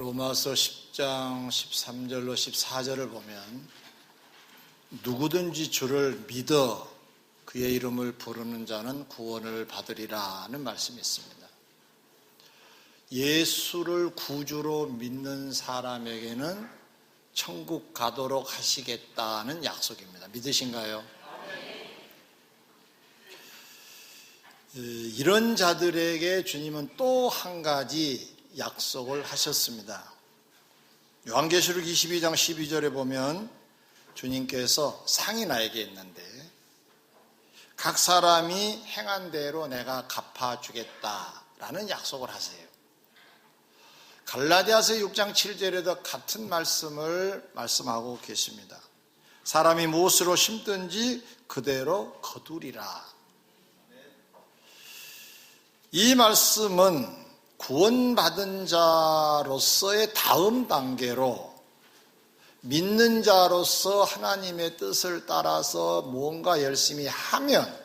로마서 10장 13절로 14절을 보면 누구든지 주를 믿어 그의 이름을 부르는 자는 구원을 받으리라는 말씀이 있습니다. 예수를 구주로 믿는 사람에게는 천국 가도록 하시겠다는 약속입니다. 믿으신가요? 이런 자들에게 주님은 또 한 가지 약속을 하셨습니다. 요한계시록 22장 12절에 보면 주님께서 상이 나에게 있는데 각 사람이 행한 대로 내가 갚아주겠다라는 약속을 하세요. 갈라디아서 6장 7절에도 같은 말씀을 말씀하고 계십니다. 사람이 무엇으로 심든지 그대로 거두리라. 이 말씀은 구원받은 자로서의 다음 단계로 믿는 자로서 하나님의 뜻을 따라서 무언가 열심히 하면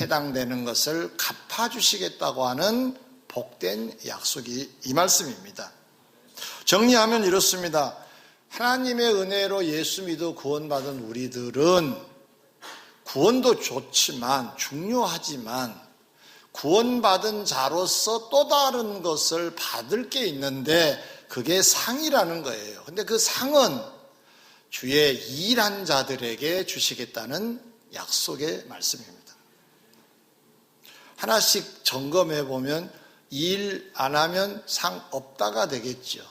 해당되는 것을 갚아주시겠다고 하는 복된 약속이 이 말씀입니다. 정리하면 이렇습니다. 하나님의 은혜로 예수 믿어 구원받은 우리들은 구원도 좋지만 중요하지만 구원받은 자로서 또 다른 것을 받을 게 있는데 그게 상이라는 거예요. 근데 그 상은 주의 일한 자들에게 주시겠다는 약속의 말씀입니다. 하나씩 점검해 보면 일 안 하면 상 없다가 되겠죠.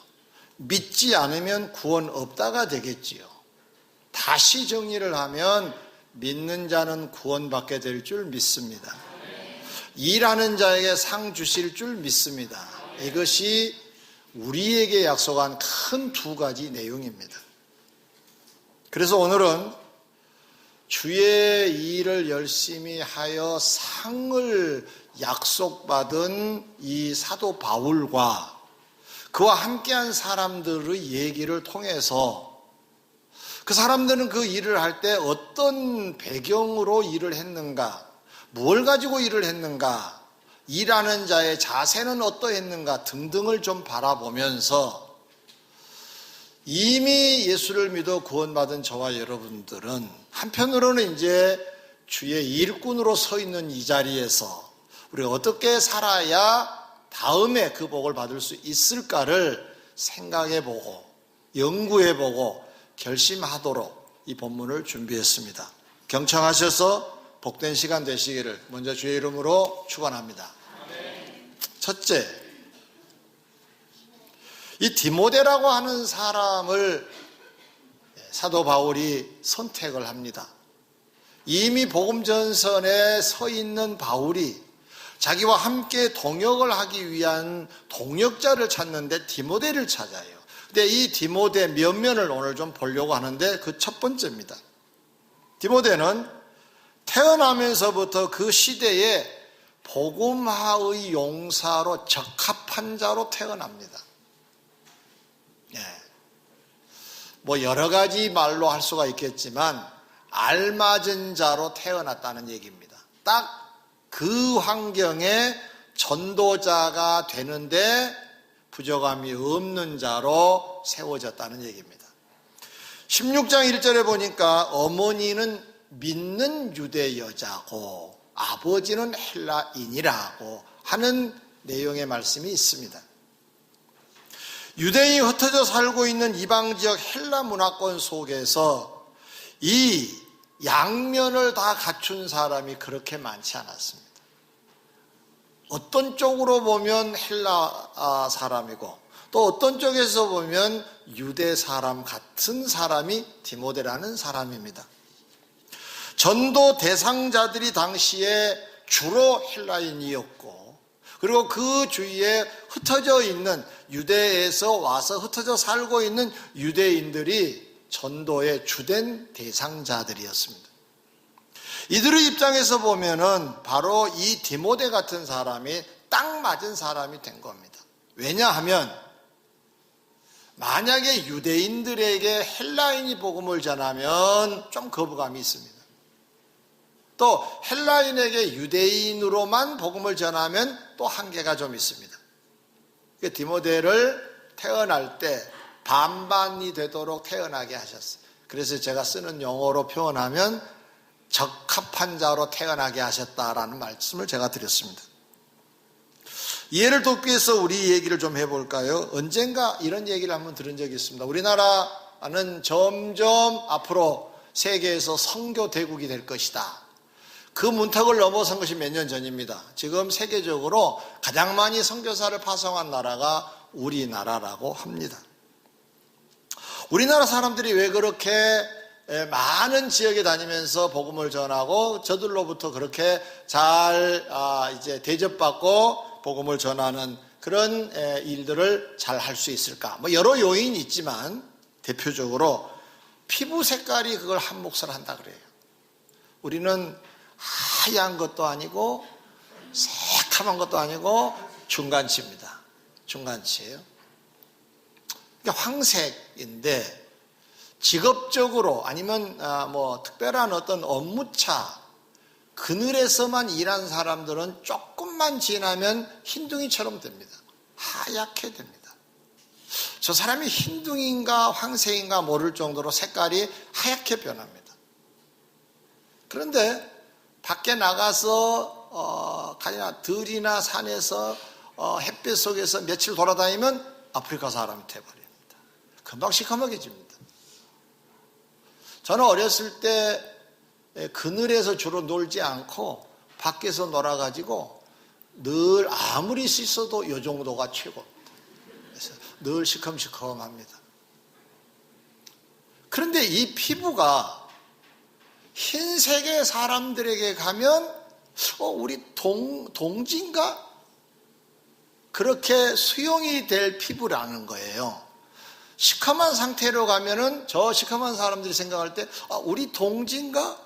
믿지 않으면 구원 없다가 되겠지요. 다시 정리를 하면 믿는 자는 구원받게 될 줄 믿습니다. 일하는 자에게 상 주실 줄 믿습니다. 이것이 우리에게 약속한 큰 두 가지 내용입니다. 그래서 오늘은 주의 일을 열심히 하여 상을 약속받은 이 사도 바울과 그와 함께한 사람들의 얘기를 통해서 그 사람들은 그 일을 할 때 어떤 배경으로 일을 했는가, 뭘 가지고 일을 했는가, 일하는 자의 자세는 어떠했는가 등등을 좀 바라보면서 이미 예수를 믿어 구원받은 저와 여러분들은 한편으로는 이제 주의 일꾼으로 서 있는 이 자리에서 우리가 어떻게 살아야 다음에 그 복을 받을 수 있을까를 생각해보고 연구해보고 결심하도록 이 본문을 준비했습니다. 경청하셔서 복된 시간 되시기를 먼저 주의 이름으로 축원합니다. 첫째, 이 디모데라고 하는 사람을 사도 바울이 선택을 합니다. 이미 복음전선에 서 있는 바울이 자기와 함께 동역을 하기 위한 동역자를 찾는데 디모데를 찾아요. 근데 이 디모데 몇 면을 오늘 좀 보려고 하는데 그 첫 번째입니다. 디모데는 태어나면서부터 그 시대에 복음화의 용사로 적합한 자로 태어납니다. 뭐 여러 가지 말로 할 수가 있겠지만 알맞은 자로 태어났다는 얘기입니다. 딱 그 환경에 전도자가 되는데 부족함이 없는 자로 세워졌다는 얘기입니다. 16장 1절에 보니까 어머니는 믿는 유대 여자고 아버지는 헬라인이라고 하는 내용의 말씀이 있습니다. 유대인이 흩어져 살고 있는 이방 지역 헬라 문화권 속에서 이 양면을 다 갖춘 사람이 그렇게 많지 않았습니다. 어떤 쪽으로 보면 헬라 사람이고 또 어떤 쪽에서 보면 유대 사람 같은 사람이 디모데라는 사람입니다. 전도 대상자들이 당시에 주로 헬라인이었고 그리고 그 주위에 흩어져 있는 유대에서 와서 흩어져 살고 있는 유대인들이 전도의 주된 대상자들이었습니다. 이들의 입장에서 보면은 바로 이 디모데 같은 사람이 딱 맞은 사람이 된 겁니다. 왜냐하면 만약에 유대인들에게 헬라인이 복음을 전하면 좀 거부감이 있습니다. 또 헬라인에게 유대인으로만 복음을 전하면 또 한계가 좀 있습니다. 디모데를 태어날 때 반반이 되도록 태어나게 하셨어요. 그래서 제가 쓰는 용어로 표현하면 적합한 자로 태어나게 하셨다라는 말씀을 제가 드렸습니다. 이해를 돕기 위해서 우리 얘기를 좀 해볼까요? 언젠가 이런 얘기를 한번 들은 적이 있습니다. 우리나라는 점점 앞으로 세계에서 선교 대국이 될 것이다. 그 문턱을 넘어선 것이 몇 년 전입니다. 지금 세계적으로 가장 많이 선교사를 파송한 나라가 우리나라라고 합니다. 우리나라 사람들이 왜 그렇게 많은 지역에 다니면서 복음을 전하고 저들로부터 그렇게 잘 이제 대접받고 복음을 전하는 그런 일들을 잘 할 수 있을까? 뭐 여러 요인이 있지만 대표적으로 피부 색깔이 그걸 한 몫을 한다 그래요. 우리는 하얀 것도 아니고 새카만 것도 아니고 중간치입니다. 중간치예요. 그러니까 황색인데 직업적으로 아니면 뭐 특별한 어떤 업무차 그늘에서만 일한 사람들은 조금만 지나면 흰둥이처럼 됩니다. 하얗게 됩니다. 저 사람이 흰둥이인가 황색인가 모를 정도로 색깔이 하얗게 변합니다. 그런데 밖에 나가서 가냐 들이나 산에서 햇빛 속에서 며칠 돌아다니면 아프리카 사람이 돼버립니다. 금방 시커멓게집니다. 저는 어렸을 때 그늘에서 주로 놀지 않고 밖에서 놀아가지고 늘 아무리 씻어도 이 정도가 최고입니다. 그래서 늘 시커멓합니다. 그런데 이 피부가 흰색의 사람들에게 가면 우리 동지인가? 그렇게 수용이 될 피부라는 거예요. 시커먼 상태로 가면은 저 시커먼 사람들이 생각할 때 우리 동지인가?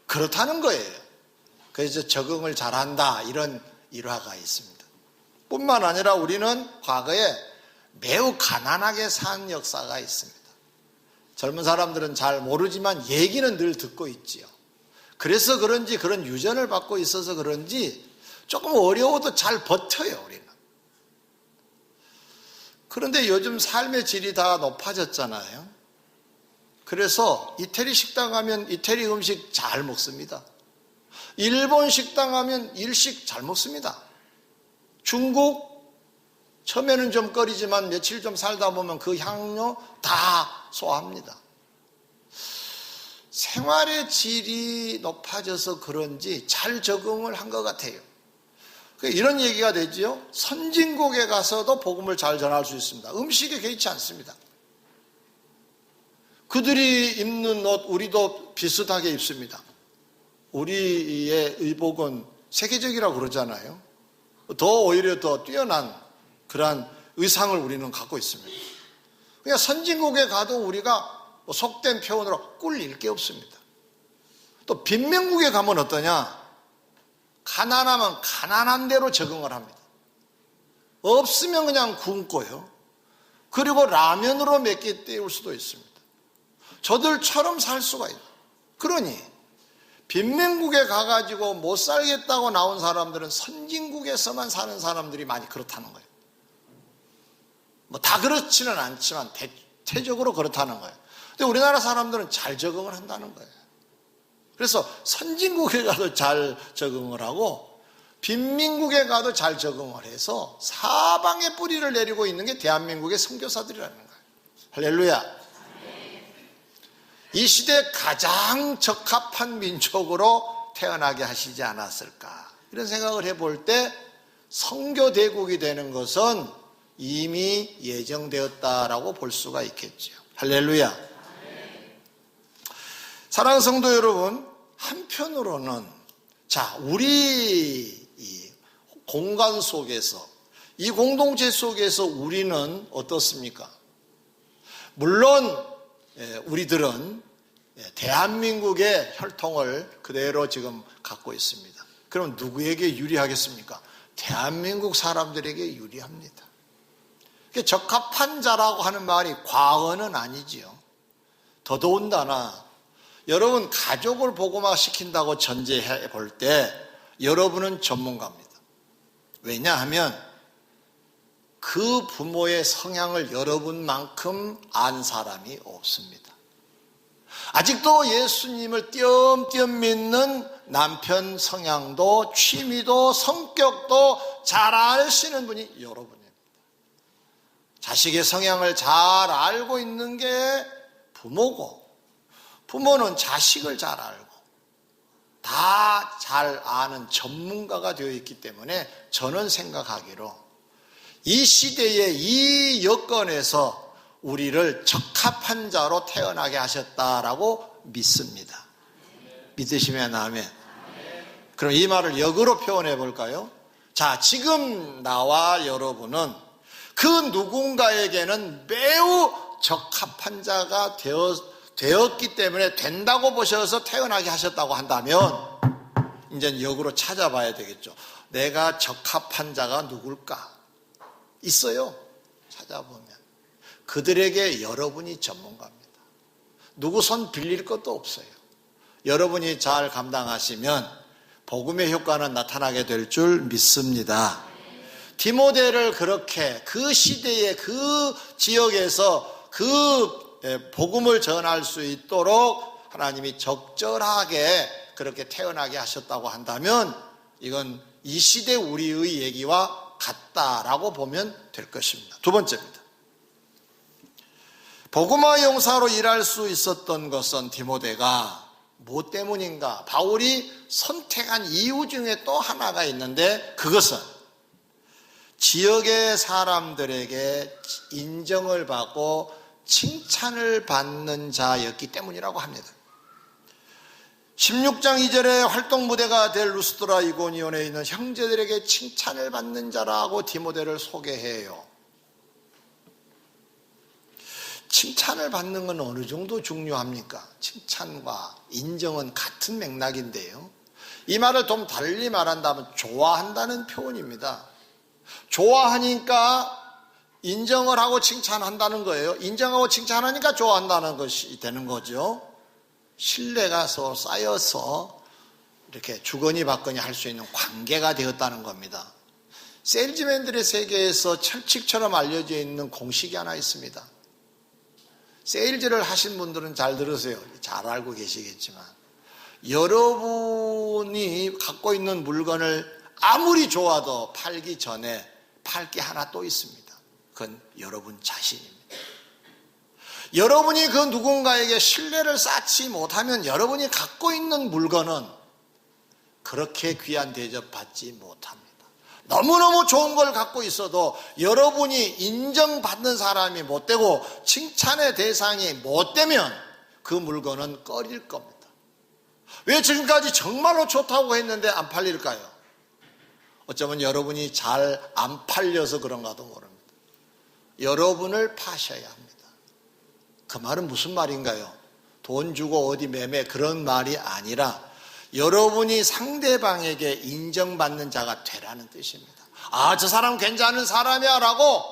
그렇다는 거예요. 그래서 적응을 잘한다 이런 일화가 있습니다. 뿐만 아니라 우리는 과거에 매우 가난하게 산 역사가 있습니다. 젊은 사람들은 잘 모르지만 얘기는 늘 듣고 있지요. 그래서 그런지 그런 유전을 받고 있어서 그런지 조금 어려워도 잘 버텨요, 우리는. 그런데 요즘 삶의 질이 다 높아졌잖아요. 그래서 이태리 식당 가면 이태리 음식 잘 먹습니다. 일본 식당 가면 일식 잘 먹습니다. 중국 처음에는 좀 꺼리지만 며칠 좀 살다 보면 그 향료 다 소화합니다. 생활의 질이 높아져서 그런지 잘 적응을 한 것 같아요. 이런 얘기가 되지요. 선진국에 가서도 복음을 잘 전할 수 있습니다. 음식에 개의치 않습니다. 그들이 입는 옷 우리도 비슷하게 입습니다. 우리의 의복은 세계적이라고 그러잖아요. 오히려 더 뛰어난 그러한 의상을 우리는 갖고 있습니다. 그냥 선진국에 가도 우리가 속된 표현으로 꿀릴 게 없습니다. 또 빈민국에 가면 어떠냐? 가난하면 가난한 대로 적응을 합니다. 없으면 그냥 굶고요. 그리고 라면으로 몇 개 때울 수도 있습니다. 저들처럼 살 수가 있다. 그러니 빈민국에 가가지고 못 살겠다고 나온 사람들은 선진국에서만 사는 사람들이 많이 그렇다는 거예요. 뭐 다 그렇지는 않지만 대체적으로 그렇다는 거예요. 근데 우리나라 사람들은 잘 적응을 한다는 거예요. 그래서 선진국에 가도 잘 적응을 하고 빈민국에 가도 잘 적응을 해서 사방에 뿌리를 내리고 있는 게 대한민국의 선교사들이라는 거예요. 할렐루야. 이 시대에 가장 적합한 민족으로 태어나게 하시지 않았을까 이런 생각을 해볼 때 선교대국이 되는 것은 이미 예정되었다라고 볼 수가 있겠죠. 할렐루야. 사랑하는 성도 여러분, 한편으로는 우리 이 공간 속에서 이 공동체 속에서 우리는 어떻습니까? 물론 우리들은 대한민국의 혈통을 그대로 지금 갖고 있습니다. 그럼 누구에게 유리하겠습니까? 대한민국 사람들에게 유리합니다. 적합한 자라고 하는 말이 과언은 아니지요. 더더군다나 여러분 가족을 복음화시킨다고 전제해 볼 때 여러분은 전문가입니다. 왜냐하면 그 부모의 성향을 여러분만큼 안 사람이 없습니다. 아직도 예수님을 띄엄띄엄 믿는 남편 성향도 취미도 성격도 잘 아시는 분이 여러분입니다. 자식의 성향을 잘 알고 있는 게 부모고, 부모는 자식을 잘 알고 다 잘 아는 전문가가 되어 있기 때문에 저는 생각하기로 이 시대의 이 여건에서 우리를 적합한 자로 태어나게 하셨다라고 믿습니다. 믿으시면 아멘. 그럼 이 말을 역으로 표현해 볼까요? 자, 지금 나와 여러분은 그 누군가에게는 매우 적합한 자가 되었기 때문에 된다고 보셔서 태어나게 하셨다고 한다면 이제 역으로 찾아봐야 되겠죠. 내가 적합한 자가 누굴까? 있어요. 찾아보면 그들에게 여러분이 전문가입니다. 누구 손 빌릴 것도 없어요. 여러분이 잘 감당하시면 복음의 효과는 나타나게 될 줄 믿습니다. 디모데를 그렇게 그 시대의 그 지역에서 그 복음을 전할 수 있도록 하나님이 적절하게 그렇게 태어나게 하셨다고 한다면 이건 이 시대 우리의 얘기와 같다라고 보면 될 것입니다. 두 번째입니다. 복음화 용사로 일할 수 있었던 것은 디모데가 뭐 때문인가? 바울이 선택한 이유 중에 또 하나가 있는데 그것은 지역의 사람들에게 인정을 받고 칭찬을 받는 자였기 때문이라고 합니다. 16장 2절에 활동 무대가 될 루스드라 이고니온에 있는 형제들에게 칭찬을 받는 자라고 디모데를 소개해요. 칭찬을 받는 건 어느 정도 중요합니까? 칭찬과 인정은 같은 맥락인데요. 이 말을 좀 달리 말한다면 좋아한다는 표현입니다. 좋아하니까 인정을 하고 칭찬한다는 거예요. 인정하고 칭찬하니까 좋아한다는 것이 되는 거죠. 신뢰가 쌓여서 이렇게 주거니 받거니 할 수 있는 관계가 되었다는 겁니다. 세일즈맨들의 세계에서 철칙처럼 알려져 있는 공식이 하나 있습니다. 세일즈를 하신 분들은 잘 들으세요. 잘 알고 계시겠지만 여러분이 갖고 있는 물건을 아무리 좋아도 팔기 전에 팔 게 하나 또 있습니다. 그건 여러분 자신입니다. 여러분이 그 누군가에게 신뢰를 쌓지 못하면 여러분이 갖고 있는 물건은 그렇게 귀한 대접 받지 못합니다. 너무너무 좋은 걸 갖고 있어도 여러분이 인정받는 사람이 못 되고 칭찬의 대상이 못 되면 그 물건은 꺼릴 겁니다. 왜 지금까지 정말로 좋다고 했는데 안 팔릴까요? 어쩌면 여러분이 잘 안 팔려서 그런가도 모릅니다. 여러분을 파셔야 합니다. 그 말은 무슨 말인가요? 돈 주고 어디 매매 그런 말이 아니라 여러분이 상대방에게 인정받는 자가 되라는 뜻입니다. 아, 저 사람 괜찮은 사람이야 라고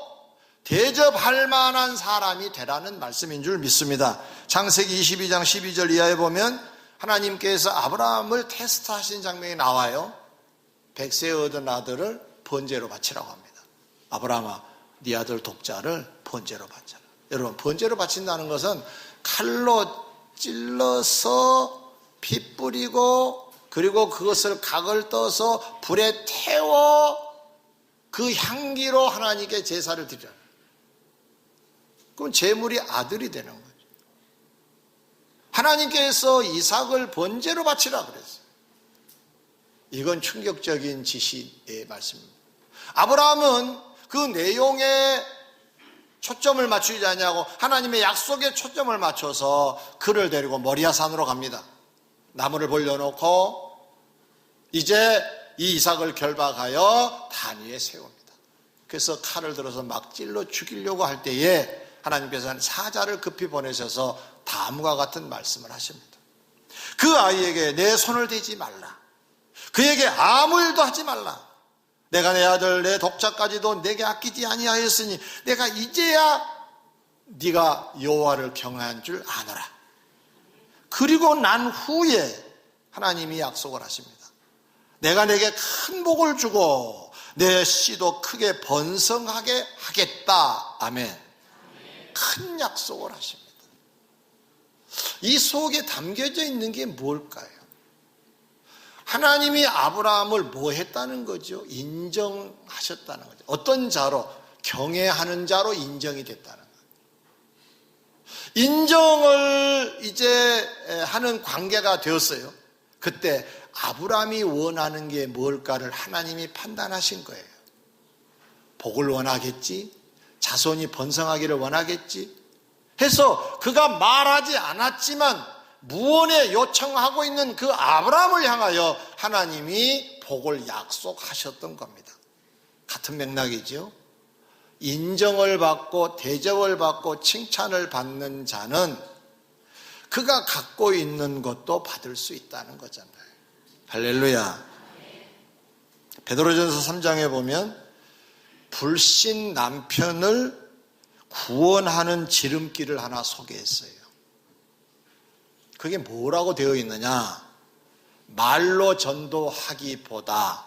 대접할 만한 사람이 되라는 말씀인 줄 믿습니다. 창세기 22장 12절 이하에 보면 하나님께서 아브라함을 테스트하신 장면이 나와요. 100세 얻은 아들을 번제로 바치라고 합니다. 아브라함아, 네 아들 독자를 번제로 바쳐라. 여러분, 번제로 바친다는 것은 칼로 찔러서 피 뿌리고 그리고 그것을 각을 떠서 불에 태워 그 향기로 하나님께 제사를 드려요. 그럼 제물이 아들이 되는 거죠. 하나님께서 이삭을 번제로 바치라 그랬어요. 이건 충격적인 지시의 말씀입니다. 아브라함은 그 내용에 초점을 맞추지 않냐고 하나님의 약속에 초점을 맞춰서 그를 데리고 모리아산으로 갑니다. 나무를 벌려놓고 이제 이 이삭을 결박하여 단 위에 세웁니다. 그래서 칼을 들어서 막 찔러 죽이려고 할 때에 하나님께서는 사자를 급히 보내셔서 다음과 같은 말씀을 하십니다. 그 아이에게 내 손을 대지 말라. 그에게 아무 일도 하지 말라. 내가 내 아들 내 독자까지도 내게 아끼지 아니하였으니 내가 이제야 네가 여호와를 경외한 줄 아노라. 그리고 난 후에 하나님이 약속을 하십니다. 내가 내게 큰 복을 주고 내 씨도 크게 번성하게 하겠다. 아멘. 큰 약속을 하십니다. 이 속에 담겨져 있는 게 뭘까요? 하나님이 아브라함을 뭐 했다는 거죠? 인정하셨다는 거죠. 어떤 자로? 경외하는 자로 인정이 됐다는 거예요. 인정을 이제 하는 관계가 되었어요. 그때 아브라함이 원하는 게 뭘까를 하나님이 판단하신 거예요. 복을 원하겠지? 자손이 번성하기를 원하겠지? 해서 그가 말하지 않았지만 무언에 요청하고 있는 그 아브라함을 향하여 하나님이 복을 약속하셨던 겁니다. 같은 맥락이죠. 인정을 받고 대접을 받고 칭찬을 받는 자는 그가 갖고 있는 것도 받을 수 있다는 거잖아요. 할렐루야. 베드로전서 3장에 보면 불신 남편을 구원하는 지름길을 하나 소개했어요. 그게 뭐라고 되어 있느냐? 말로 전도하기보다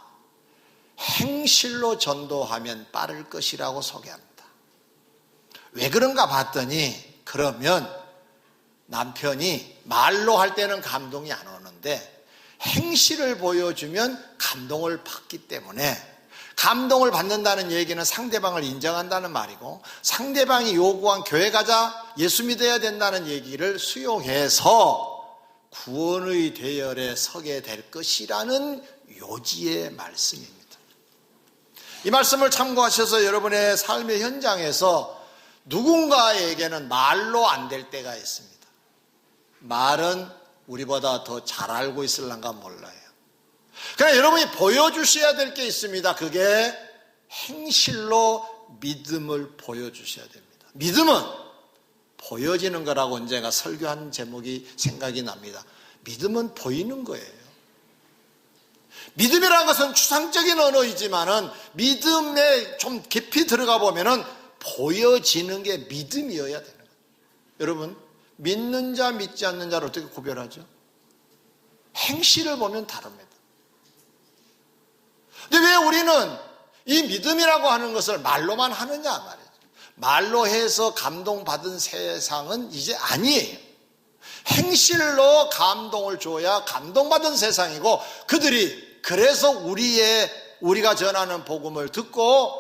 행실로 전도하면 빠를 것이라고 소개합니다. 왜 그런가 봤더니 그러면 남편이 말로 할 때는 감동이 안 오는데 행실을 보여주면 감동을 받기 때문에 감동을 받는다는 얘기는 상대방을 인정한다는 말이고 상대방이 요구한 교회 가자 예수 믿어야 된다는 얘기를 수용해서 구원의 대열에 서게 될 것이라는 요지의 말씀입니다. 이 말씀을 참고하셔서 여러분의 삶의 현장에서 누군가에게는 말로 안 될 때가 있습니다. 말은 우리보다 더 잘 알고 있을란가 몰라요. 그러나 여러분이 보여주셔야 될 게 있습니다. 그게 행실로 믿음을 보여주셔야 됩니다. 믿음은 보여지는 거라고 언젠가 설교한 제목이 생각이 납니다. 믿음은 보이는 거예요. 믿음이라는 것은 추상적인 언어이지만은 믿음에 좀 깊이 들어가 보면은 보여지는 게 믿음이어야 되는 거예요. 여러분, 믿는 자, 믿지 않는 자를 어떻게 구별하죠? 행실을 보면 다릅니다. 근데 왜 우리는 이 믿음이라고 하는 것을 말로만 하느냐 말이죠. 말로 해서 감동받은 세상은 이제 아니에요. 행실로 감동을 줘야 감동받은 세상이고 그들이 그래서 우리가 전하는 복음을 듣고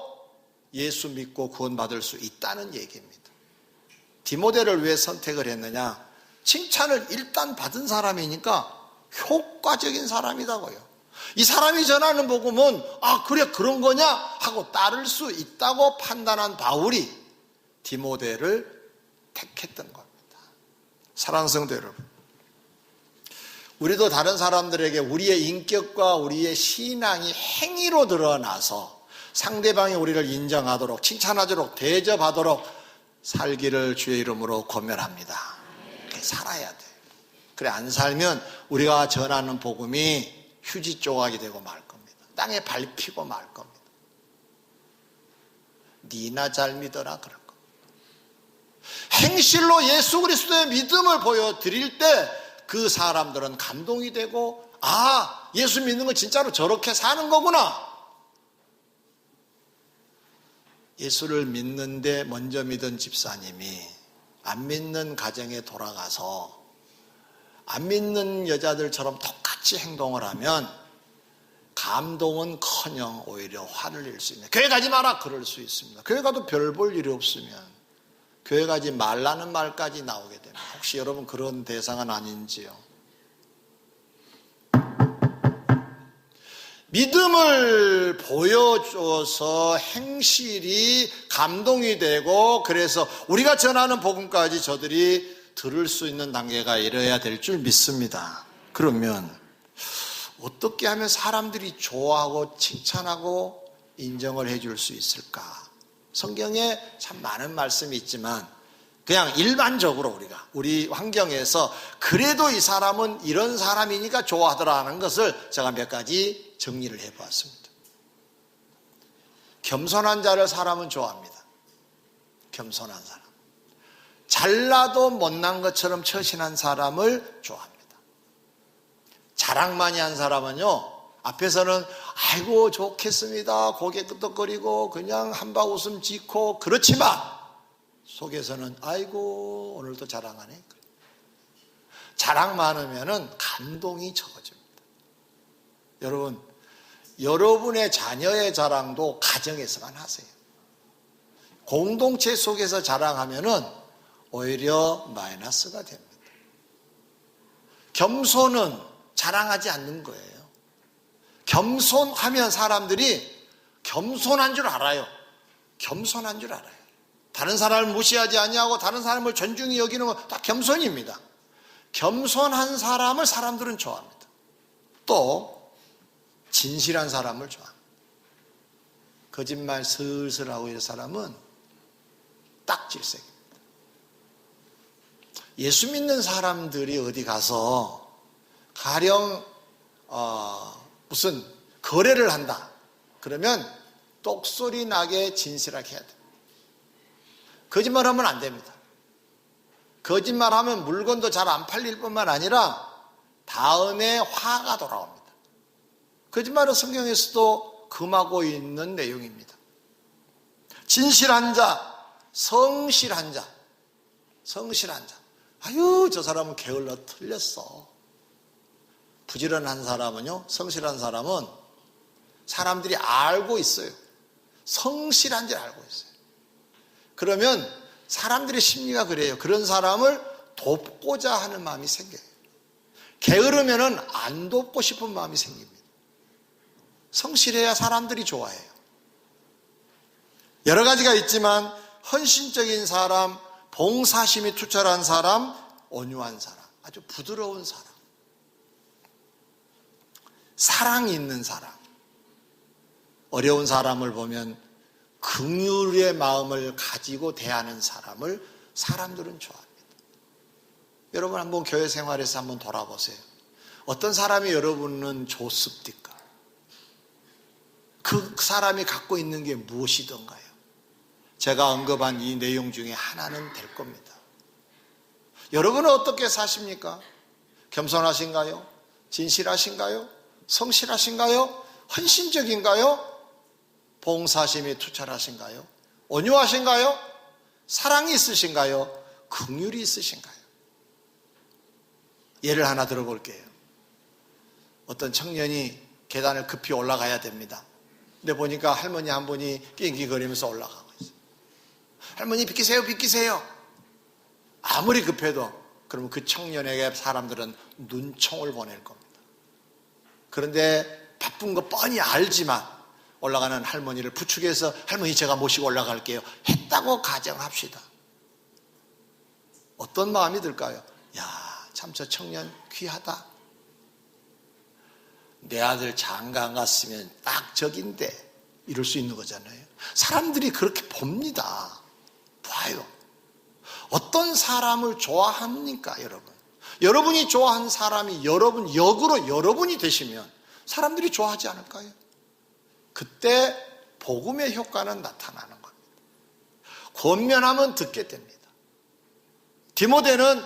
예수 믿고 구원받을 수 있다는 얘기입니다. 디모데를 왜 선택을 했느냐? 칭찬을 일단 받은 사람이니까 효과적인 사람이라고요. 이 사람이 전하는 복음은 그래 그런 거냐 하고 따를 수 있다고 판단한 바울이 디모데를 택했던 겁니다. 사랑하는 성도 여러분, 우리도 다른 사람들에게 우리의 인격과 우리의 신앙이 행위로 드러나서 상대방이 우리를 인정하도록 칭찬하도록 대접하도록 살기를 주의 이름으로 권면합니다. 살아야 돼. 그래 안 살면 우리가 전하는 복음이 휴지 조각이 되고 말 겁니다. 땅에 밟히고 말 겁니다. 니나 잘 믿어라 그럴 겁니다. 행실로 예수 그리스도의 믿음을 보여드릴 때 그 사람들은 감동이 되고 예수 믿는 건 진짜로 저렇게 사는 거구나. 예수를 믿는데 먼저 믿은 집사님이 안 믿는 가정에 돌아가서 안 믿는 여자들처럼 똑같이 행동을 하면 감동은커녕 오히려 화를 낼 수 있는. 교회 가지 마라 그럴 수 있습니다. 교회 가도 별 볼 일이 없으면 교회 가지 말라는 말까지 나오게 됩니다. 혹시 여러분 그런 대상은 아닌지요? 믿음을 보여줘서 행실이 감동이 되고 그래서 우리가 전하는 복음까지 저들이 들을 수 있는 단계가 이뤄야 될 줄 믿습니다. 그러면 어떻게 하면 사람들이 좋아하고 칭찬하고 인정을 해줄 수 있을까? 성경에 참 많은 말씀이 있지만 그냥 일반적으로 우리 환경에서 그래도 이 사람은 이런 사람이니까 좋아하더라 하는 것을 제가 몇 가지 정리를 해보았습니다. 겸손한 자를 사람은 좋아합니다. 겸손한 사람. 잘나도 못난 것처럼 처신한 사람을 좋아합니다. 자랑 많이 한 사람은요 앞에서는 아이고 좋겠습니다, 고개 끄덕거리고 그냥 한바 웃음 짓고 그렇지만 속에서는 아이고 오늘도 자랑하네. 자랑 많으면은 감동이 적어집니다. 여러분, 여러분의 자녀의 자랑도 가정에서만 하세요. 공동체 속에서 자랑하면은 오히려 마이너스가 됩니다. 겸손은 자랑하지 않는 거예요. 겸손하면 사람들이 겸손한 줄 알아요. 겸손한 줄 알아요. 다른 사람을 무시하지 아니하고 다른 사람을 존중히 여기는 건 다 겸손입니다. 겸손한 사람을 사람들은 좋아합니다. 또 진실한 사람을 좋아합니다. 거짓말 슬슬 하고 이런 사람은 딱 질색입니다. 예수 믿는 사람들이 어디 가서 가령 무슨 거래를 한다 그러면 똑소리 나게 진실하게 해야 됩니다. 거짓말하면 안 됩니다. 거짓말하면 물건도 잘 안 팔릴 뿐만 아니라 다음에 화가 돌아옵니다. 거짓말은 성경에서도 금하고 있는 내용입니다. 진실한 자, 성실한 자, 성실한 자. 아유, 저 사람은 게을러 틀렸어. 부지런한 사람은요, 성실한 사람은 사람들이 알고 있어요. 성실한지 알고 있어요. 그러면 사람들의 심리가 그래요. 그런 사람을 돕고자 하는 마음이 생겨요. 게으르면은 안 돕고 싶은 마음이 생깁니다. 성실해야 사람들이 좋아해요. 여러 가지가 있지만 헌신적인 사람, 봉사심이 투철한 사람, 온유한 사람, 아주 부드러운 사람, 사랑이 있는 사람, 어려운 사람을 보면 긍휼의 마음을 가지고 대하는 사람을 사람들은 좋아합니다. 여러분 한번 교회 생활에서 한번 돌아보세요. 어떤 사람이 여러분은 좋습니까? 그 사람이 갖고 있는 게 무엇이던가요? 제가 언급한 이 내용 중에 하나는 될 겁니다. 여러분은 어떻게 사십니까? 겸손하신가요? 진실하신가요? 성실하신가요? 헌신적인가요? 봉사심이 투철하신가요? 온유하신가요? 사랑이 있으신가요? 긍휼이 있으신가요? 예를 하나 들어볼게요. 어떤 청년이 계단을 급히 올라가야 됩니다. 근데 보니까 할머니 한 분이 낑기거리면서 올라가고 있어요. 할머니 비키세요, 비키세요. 아무리 급해도 그러면 그 청년에게 사람들은 눈총을 보낼 겁니다. 그런데 바쁜 거 뻔히 알지만 올라가는 할머니를 부축해서 할머니 제가 모시고 올라갈게요 했다고 가정합시다. 어떤 마음이 들까요? 야, 참 저 청년 귀하다. 내 아들 장가 갔으면 딱 저긴데 이럴 수 있는 거잖아요. 사람들이 그렇게 봅니다. 봐요. 어떤 사람을 좋아합니까, 여러분? 여러분이 좋아하는 사람이 여러분 역으로 여러분이 되시면 사람들이 좋아하지 않을까요? 그때 복음의 효과는 나타나는 겁니다. 권면하면 듣게 됩니다. 디모데는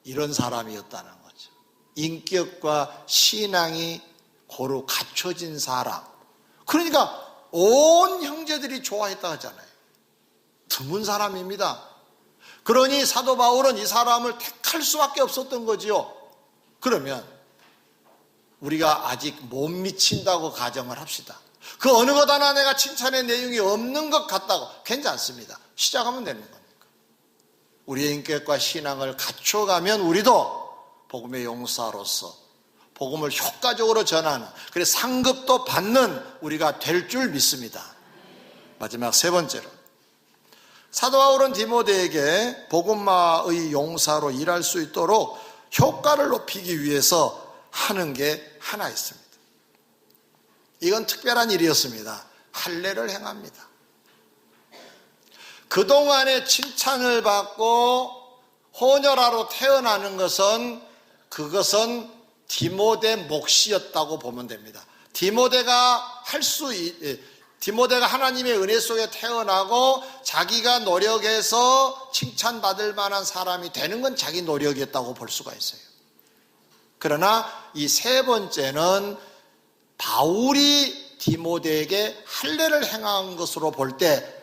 이런 사람이었다는 거죠. 인격과 신앙이 고루 갖춰진 사람. 그러니까 온 형제들이 좋아했다 하잖아요. 드문 사람입니다. 그러니 사도 바울은 이 사람을 택할 수밖에 없었던 거지요. 그러면 우리가 아직 못 미친다고 가정을 합시다. 그 어느 것 하나 내가 칭찬의 내용이 없는 것 같다고 괜찮습니다. 시작하면 되는 겁니까? 우리의 인격과 신앙을 갖춰가면 우리도 복음의 용사로서 복음을 효과적으로 전하는, 그래서 상급도 받는 우리가 될 줄 믿습니다. 마지막 세 번째로, 사도 바울은 디모데에게 복음화의 용사로 일할 수 있도록 효과를 높이기 위해서 하는 게 하나 있습니다. 이건 특별한 일이었습니다. 할례를 행합니다. 그동안의 칭찬을 받고 호녀라로 태어나는 것은 그것은 디모데 몫이었다고 보면 됩니다. 디모데가 하나님의 은혜 속에 태어나고 자기가 노력해서 칭찬받을 만한 사람이 되는 건 자기 노력이었다고 볼 수가 있어요. 그러나 이 세 번째는 바울이 디모데에게 할례를 행한 것으로 볼 때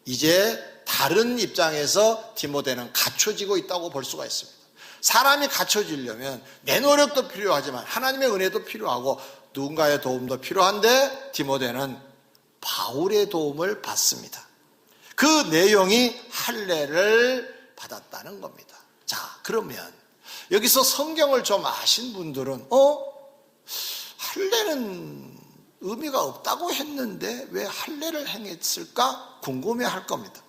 이제 다른 입장에서 디모데는 갖춰지고 있다고 볼 수가 있습니다. 사람이 갖춰지려면 내 노력도 필요하지만 하나님의 은혜도 필요하고 누군가의 도움도 필요한데 디모데는 바울의 도움을 받습니다. 그 내용이 할례를 받았다는 겁니다. 자, 그러면 여기서 성경을 좀 아신 분들은 할례는 의미가 없다고 했는데 왜 할례를 행했을까 궁금해할 겁니다.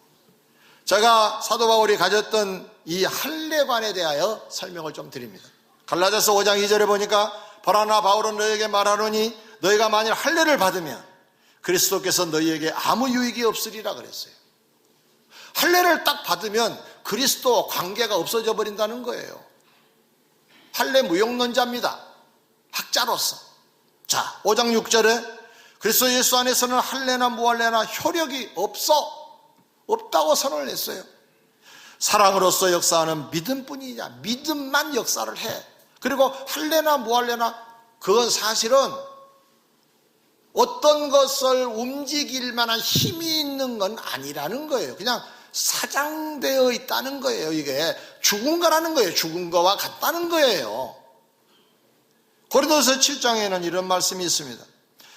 제가 사도 바울이 가졌던 이 할례관에 대하여 설명을 좀 드립니다. 갈라디아서 5장 2절에 보니까 보라나 바울은 너희에게 말하노니 너희가 만일 할례를 받으면 그리스도께서 너희에게 아무 유익이 없으리라 그랬어요. 할례를 딱 받으면 그리스도와 관계가 없어져 버린다는 거예요. 할례 무용론자입니다. 학자로서. 자, 5장 6절에 그리스도 예수 안에서는 할례나 무할례나 효력이 없다고 선언을 했어요. 사랑으로서 역사하는 믿음뿐이냐, 믿음만 역사를 해. 그리고 할례나 무할례나 그건 사실은 어떤 것을 움직일 만한 힘이 있는 건 아니라는 거예요. 그냥 사장되어 있다는 거예요. 이게 죽은 거라는 거예요. 죽은 거와 같다는 거예요. 고린도서 7장에는 이런 말씀이 있습니다.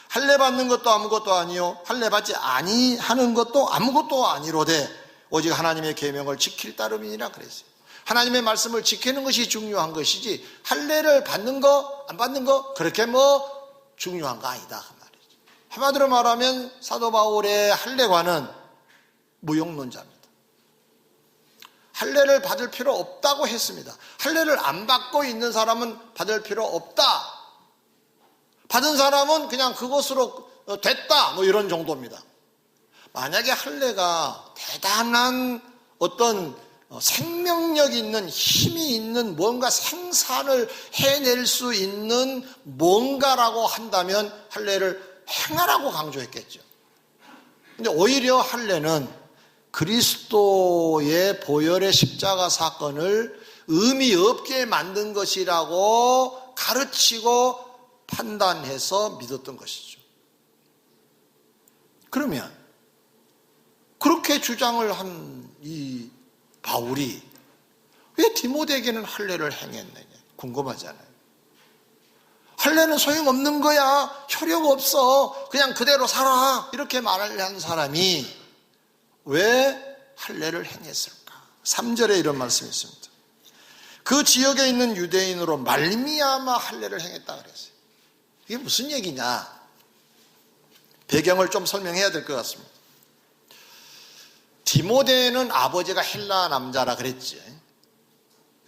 할례 받는 것도 아무것도 아니요 할례 받지 아니하는 것도 아무것도 아니로되 오직 하나님의 계명을 지킬 따름이니라 그랬어요. 하나님의 말씀을 지키는 것이 중요한 것이지 할례를 받는 거 안 받는 거 그렇게 중요한 거 아니다 그 말이죠. 한마디로 말하면 사도 바울의 할례관은 무용론자입니다. 할례를 받을 필요 없다고 했습니다. 할례를 안 받고 있는 사람은 받을 필요 없다. 받은 사람은 그냥 그것으로 됐다 이런 정도입니다. 만약에 할례가 대단한 어떤 생명력 있는 힘이 있는 뭔가 생산을 해낼 수 있는 뭔가라고 한다면 할례를 행하라고 강조했겠죠. 근데 오히려 할례는 그리스도의 보혈의 십자가 사건을 의미 없게 만든 것이라고 가르치고 판단해서 믿었던 것이죠. 그러면 그렇게 주장을 한 이 바울이 왜 디모데에게는 할례를 행했느냐 궁금하잖아요. 할례는 소용없는 거야. 효력 없어. 그냥 그대로 살아. 이렇게 말을 한 사람이 왜 할례를 행했을까? 3절에 이런 말씀이 있습니다. 그 지역에 있는 유대인으로 말미암아 할례를 행했다 그랬어요. 이게 무슨 얘기냐? 배경을 좀 설명해야 될 것 같습니다. 디모데는 아버지가 헬라 남자라 그랬지.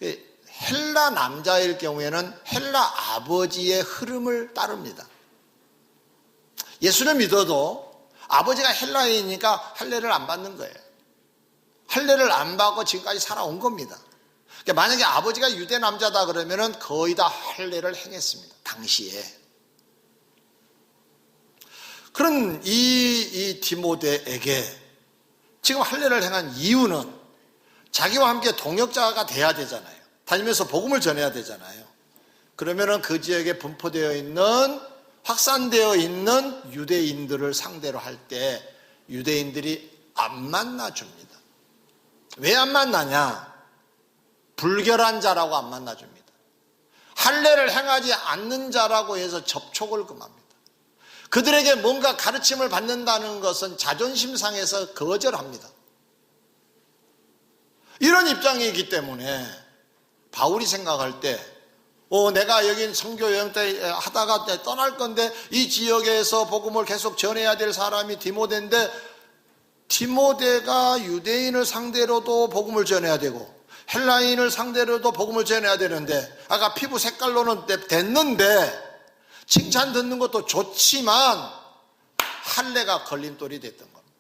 헬라 남자일 경우에는 헬라 아버지의 흐름을 따릅니다. 예수를 믿어도 아버지가 헬라인이니까 할례를 안 받는 거예요. 할례를 안 받고 지금까지 살아온 겁니다. 그러니까 만약에 아버지가 유대 남자다 그러면은 거의 다 할례를 행했습니다. 당시에. 그런 이 디모데에게 지금 할례를 행한 이유는 자기와 함께 동역자가 돼야 되잖아요. 다니면서 복음을 전해야 되잖아요. 그러면은 그 지역에 분포되어 있는 확산되어 있는 유대인들을 상대로 할 때 유대인들이 안 만나줍니다. 왜 안 만나냐? 불결한 자라고 안 만나줍니다. 할례를 행하지 않는 자라고 해서 접촉을 금합니다. 그들에게 뭔가 가르침을 받는다는 것은 자존심 상해서 거절합니다. 이런 입장이기 때문에 바울이 생각할 때 내가 여긴 선교 여행 때 하다가 떠날 건데 이 지역에서 복음을 계속 전해야 될 사람이 디모데인데 디모데가 유대인을 상대로도 복음을 전해야 되고 헬라인을 상대로도 복음을 전해야 되는데 아까 피부 색깔로는 됐는데 칭찬 듣는 것도 좋지만 할례가 걸림돌이 됐던 겁니다.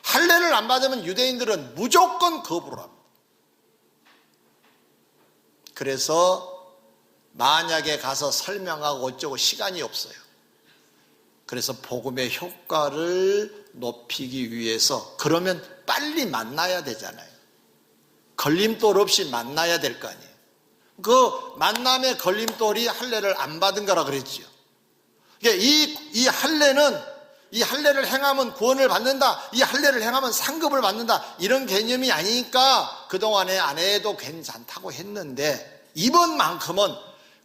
할례를 안 받으면 유대인들은 무조건 거부를 합니다. 그래서 만약에 가서 설명하고 어쩌고 시간이 없어요. 그래서 복음의 효과를 높이기 위해서 그러면 빨리 만나야 되잖아요. 걸림돌 없이 만나야 될 거 아니에요. 그 만남의 걸림돌이 할례를 안 받은 거라 그랬지요. 그러니까 이 할례는 이 할례를 행하면 구원을 받는다, 이 할례를 행하면 상급을 받는다, 이런 개념이 아니니까 그동안에 안 해도 괜찮다고 했는데 이번만큼은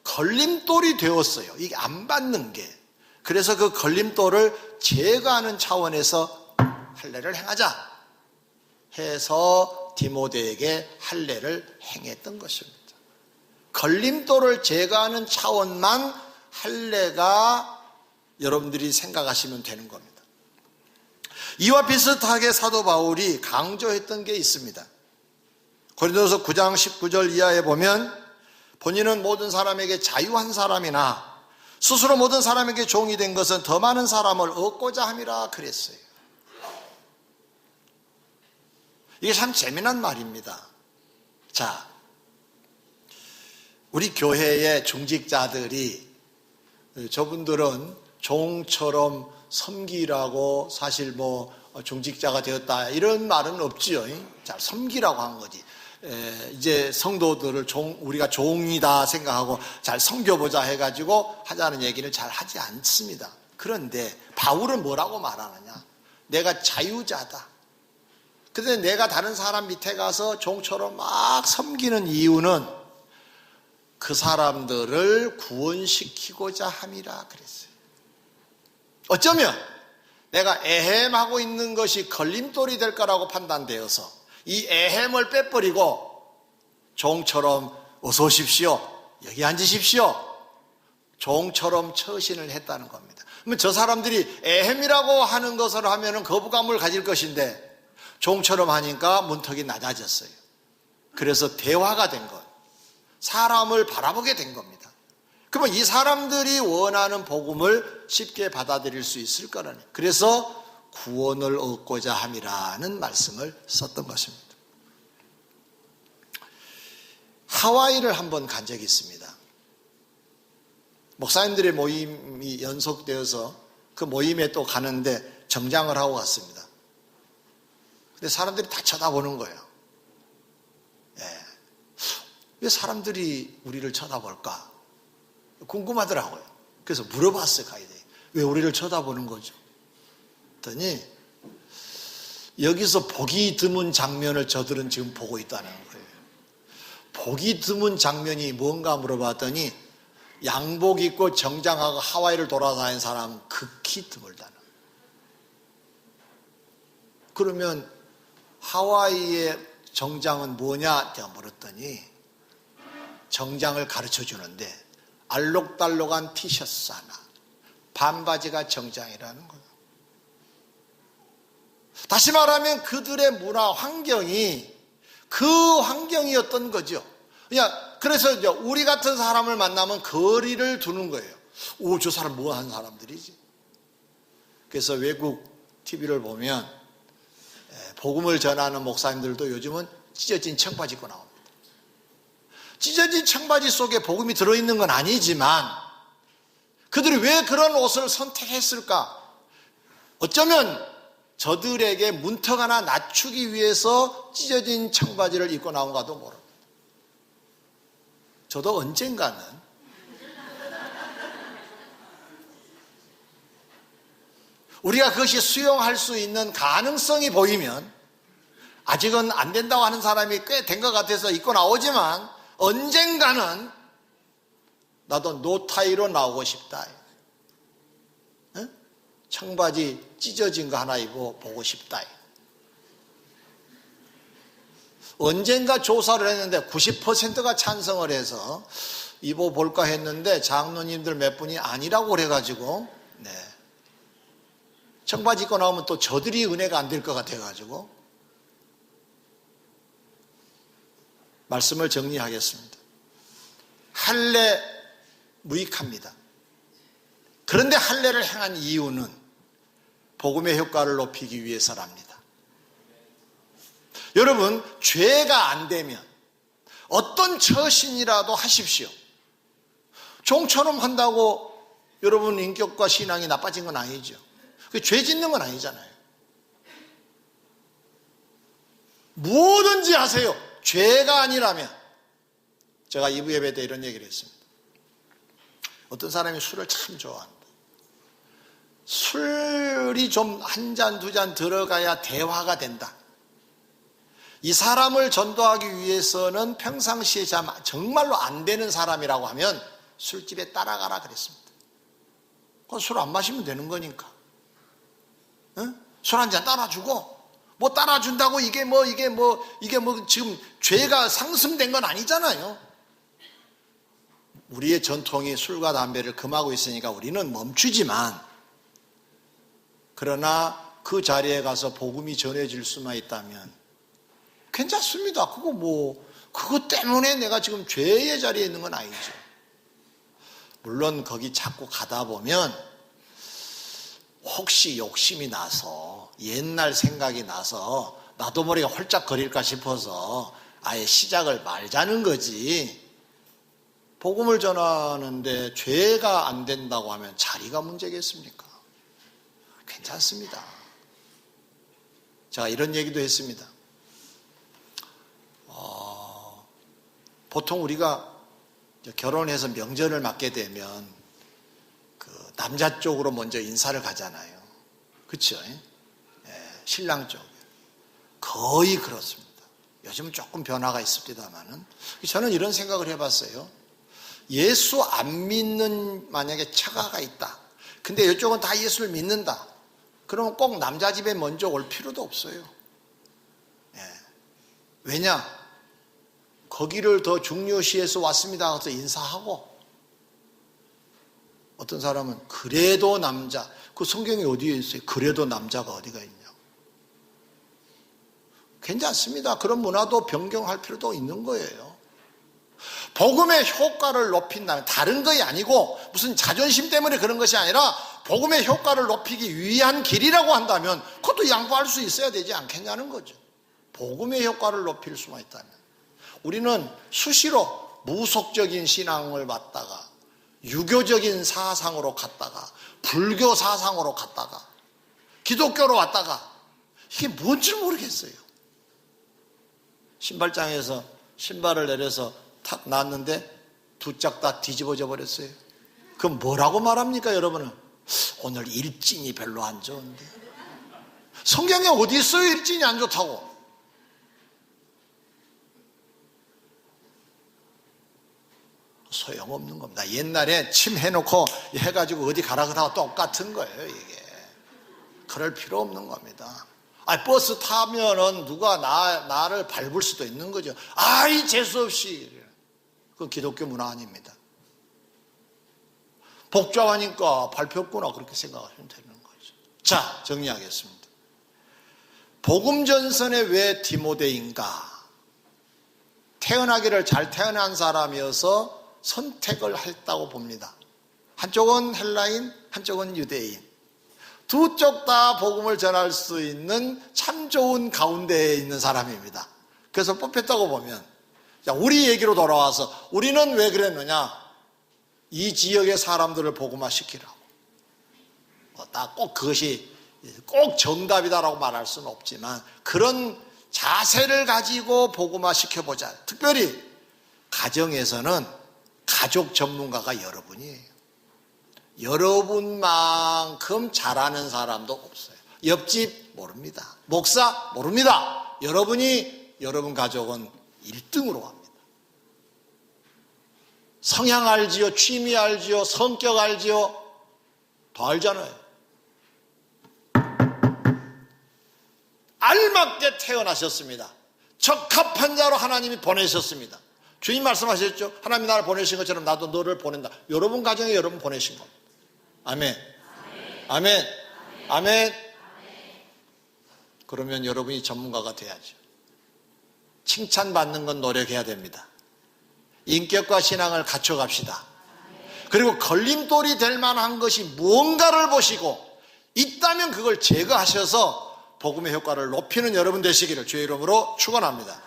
걸림돌이 되었어요. 이게 안 받는 게. 그래서 그 걸림돌을 제거하는 차원에서 할례를 행하자 해서 디모데에게 할례를 행했던 것입니다. 걸림돌을 제거하는 차원만 할례가 여러분들이 생각하시면 되는 겁니다. 이와 비슷하게 사도 바울이 강조했던 게 있습니다. 고린도서 9장 19절 이하에 보면 본인은 모든 사람에게 자유한 사람이나 스스로 모든 사람에게 종이 된 것은 더 많은 사람을 얻고자 함이라 그랬어요. 이게 참 재미난 말입니다. 자, 우리 교회의 중직자들이 저분들은 종처럼 섬기라고 사실 중직자가 되었다 이런 말은 없지요. 잘 섬기라고 한 거지. 이제 성도들을 우리가 종이다 생각하고 잘 섬겨보자 해가지고 하자는 얘기는 잘 하지 않습니다. 그런데 바울은 뭐라고 말하느냐? 내가 자유자다. 근데 내가 다른 사람 밑에 가서 종처럼 막 섬기는 이유는 그 사람들을 구원시키고자 함이라 그랬어요. 어쩌면 내가 애헴하고 있는 것이 걸림돌이 될 거라고 판단되어서 이 애헴을 빼버리고 종처럼 어서 오십시오, 여기 앉으십시오, 종처럼 처신을 했다는 겁니다. 그러면 저 사람들이 애헴이라고 하는 것을 하면 거부감을 가질 것인데 종처럼 하니까 문턱이 낮아졌어요. 그래서 대화가 된 거예요. 사람을 바라보게 된 겁니다. 그러면 이 사람들이 원하는 복음을 쉽게 받아들일 수 있을 거라니. 그래서 구원을 얻고자 함이라는 말씀을 썼던 것입니다. 하와이를 한번 간 적이 있습니다. 목사님들의 모임이 연속되어서 그 모임에 또 가는데 정장을 하고 갔습니다. 근데 사람들이 다 쳐다보는 거예요. 왜 사람들이 우리를 쳐다볼까? 궁금하더라고요. 그래서 물어봤어요, 가이드에. 왜 우리를 쳐다보는 거죠? 그랬더니 여기서 보기 드문 장면을 저들은 지금 보고 있다는 거예요. 보기 드문 장면이 뭔가 물어봤더니 양복 입고 정장하고 하와이를 돌아다니는 사람은 극히 드물다는 거예요. 그러면 하와이의 정장은 뭐냐? 제가 물었더니 정장을 가르쳐 주는데 알록달록한 티셔츠 하나, 반바지가 정장이라는 거예요. 다시 말하면 그들의 문화 환경이 그 환경이었던 거죠. 그래서 이제 우리 같은 사람을 만나면 거리를 두는 거예요. 오, 저 사람 뭐 하는 사람들이지? 그래서 외국 TV를 보면 복음을 전하는 목사님들도 요즘은 찢어진 청바지 입고 나옵니다. 찢어진 청바지 속에 복음이 들어있는 건 아니지만 그들이 왜 그런 옷을 선택했을까? 어쩌면 저들에게 문턱 하나 낮추기 위해서 찢어진 청바지를 입고 나온가도 모릅니다. 저도 언젠가는 우리가 그것이 수용할 수 있는 가능성이 보이면, 아직은 안 된다고 하는 사람이 꽤 된 것 같아서 입고 나오지만 언젠가는 나도 노타이로 나오고 싶다. 청바지 찢어진 거 하나 입고 보고 싶다. 언젠가 조사를 했는데 90%가 찬성을 해서 입어볼까 했는데 장로님들 몇 분이 아니라고 그래가지고, 청바지 입고 나오면 또 저들이 은혜가 안 될 것 같아가지고 말씀을 정리하겠습니다. 할례 무익합니다. 그런데 할례를 행한 이유는 복음의 효과를 높이기 위해서랍니다. 여러분, 죄가 안 되면 어떤 처신이라도 하십시오. 종처럼 한다고 여러분 인격과 신앙이 나빠진 건 아니죠. 죄 짓는 건 아니잖아요. 뭐든지 하세요. 죄가 아니라면. 제가 2부 예배 때 이런 얘기를 했습니다. 어떤 사람이 술을 참 좋아합니다. 술이 좀 한 잔, 두 잔 들어가야 대화가 된다. 이 사람을 전도하기 위해서는 평상시에 정말로 안 되는 사람이라고 하면 술집에 따라가라 그랬습니다. 술 안 마시면 되는 거니까. 술 한 잔 따라주고, 뭐 따라준다고 이게 지금 죄가 상승된 건 아니잖아요. 우리의 전통이 술과 담배를 금하고 있으니까 우리는 멈추지만, 그러나 그 자리에 가서 복음이 전해질 수만 있다면 괜찮습니다. 그거 때문에 내가 지금 죄의 자리에 있는 건 아니죠. 물론 거기 자꾸 가다 보면 혹시 욕심이 나서, 옛날 생각이 나서 나도 모르게 홀짝거릴까 싶어서 아예 시작을 말자는 거지. 복음을 전하는데 죄가 안 된다고 하면 자리가 문제겠습니까? 괜찮습니다. 제가 이런 얘기도 했습니다. 보통 우리가 결혼해서 명절을 맞게 되면 그 남자 쪽으로 먼저 인사를 가잖아요. 그렇죠? 신랑 쪽 거의 그렇습니다. 요즘은 조금 변화가 있습니다만은 저는 이런 생각을 해봤어요. 예수 안 믿는 만약에 처가가 있다. 근데 이쪽은 다 예수를 믿는다. 그러면 꼭 남자 집에 먼저 올 필요도 없어요. 왜냐? 거기를 더 중요시해서 왔습니다 하면서 인사하고, 어떤 사람은 그래도 남자, 그 성경에 어디에 있어요? 그래도 남자가 어디가 있냐고. 괜찮습니다. 그런 문화도 변경할 필요도 있는 거예요. 복음의 효과를 높인다면, 다른 것이 아니고 무슨 자존심 때문에 그런 것이 아니라 복음의 효과를 높이기 위한 길이라고 한다면 그것도 양보할 수 있어야 되지 않겠냐는 거죠. 복음의 효과를 높일 수만 있다면. 우리는 수시로 무속적인 신앙을 받다가 유교적인 사상으로 갔다가 불교 사상으로 갔다가 기독교로 왔다가 이게 뭔지 모르겠어요. 신발장에서 신발을 내려서 탁 놨는데 두 짝 다 뒤집어져 버렸어요. 그럼 뭐라고 말합니까, 여러분은? 오늘 일진이 별로 안 좋은데. 성경에 어디 있어요, 일진이 안 좋다고? 소용없는 겁니다. 옛날에 침 해놓고 해가지고 어디 가라 그러다가 똑같은 거예요, 이게. 그럴 필요 없는 겁니다. 버스 타면은 누가 나를 밟을 수도 있는 거죠. 아이, 재수없이. 그건 기독교 문화 아닙니다. 복잡하니까 밟혔구나, 그렇게 생각하시면 되는 거죠. 자, 정리하겠습니다. 복음 전선에 왜 디모데인가? 태어나기를 잘 태어난 사람이어서 선택을 했다고 봅니다. 한쪽은 헬라인, 한쪽은 유대인. 두 쪽 다 복음을 전할 수 있는 참 좋은 가운데에 있는 사람입니다. 그래서 뽑혔다고 보면, 자, 우리 얘기로 돌아와서 우리는 왜 그랬느냐? 이 지역의 사람들을 복음화시키라고. 꼭 그것이 꼭 정답이다라고 말할 수는 없지만 그런 자세를 가지고 복음화시켜보자. 특별히 가정에서는 가족 전문가가 여러분이에요. 여러분만큼 잘하는 사람도 없어요. 옆집 모릅니다. 목사 모릅니다. 여러분 가족은 1등으로 갑니다. 성향 알지요, 취미 알지요, 성격 알지요, 더 알잖아요. 알맞게 태어나셨습니다. 적합한 자로 하나님이 보내셨습니다. 주님 말씀하셨죠? 하나님이 나를 보내신 것처럼 나도 너를 보낸다. 여러분 가정에 여러분 보내신 겁니다. 아멘. 아멘. 아멘. 그러면 여러분이 전문가가 돼야죠. 칭찬받는 건 노력해야 됩니다. 인격과 신앙을 갖춰갑시다. 그리고 걸림돌이 될 만한 것이 무언가를 보시고 있다면 그걸 제거하셔서 복음의 효과를 높이는 여러분 되시기를 주의 이름으로 축원합니다.